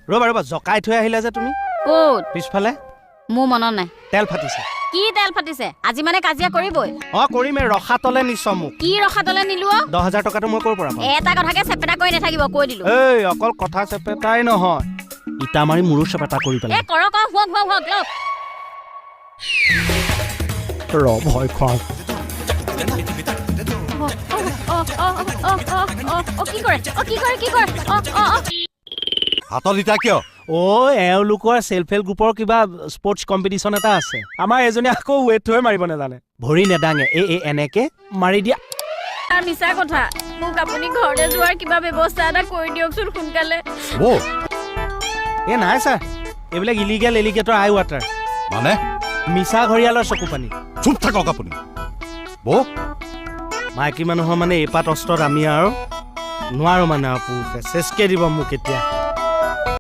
ৰ'বা জকাই থৈ আহিলা যে তুমি ক'ত পিছফালে মোৰ মনত নাই তেল ফাটিছে কি তেল ফাটিছে আজি মানে কাজিয়া কৰিবই কৰিমে ৰখাতলে নিছ মোক কি ৰখাতলে নিলো 10,000 টকাটো মই ক'ৰ পৰা পাম এটা কথাকে চেপেটা কৰি নাথাকিব কৈ দিলো এই অকল কথা চেপেটাই নহয় ইটা মাৰি মোৰো চেপেটা কৰি পেলাই কৰক হুৱক ভয় খুৱাওঁ কি কৰে হাতত ইটা কিয় এওঁলোকৰ চেল্ফ হেল্প গ্ৰুপৰ কিবা স্পৰ্টছ কম্পিটিশ্যন এটা আছে আমাৰ এজনী আকৌ ৱেট হৈ মাৰিব নাজানে ভৰি নেদাঙে এনেকে মাৰি দিয়া মিছা কথা মোক আপুনি ঘৰলৈ যোৱাৰ কিবা ব্যৱস্থা এটা কৰি দিয়কচোন সোনকালে নাই ছাৰ এইবিলাক ইলিগেল এলিগেটৰ আই ৱাটাৰ মানে মিছা ঘৰিয়ালৰ চকু পানী চুপ থাকক আপুনি মাইকী মানুহৰ মানে এইপাত অস্ত্ৰত আমি আৰু নোৱাৰো মানে পুৰুষে চেচকে দিব মোক এতিয়া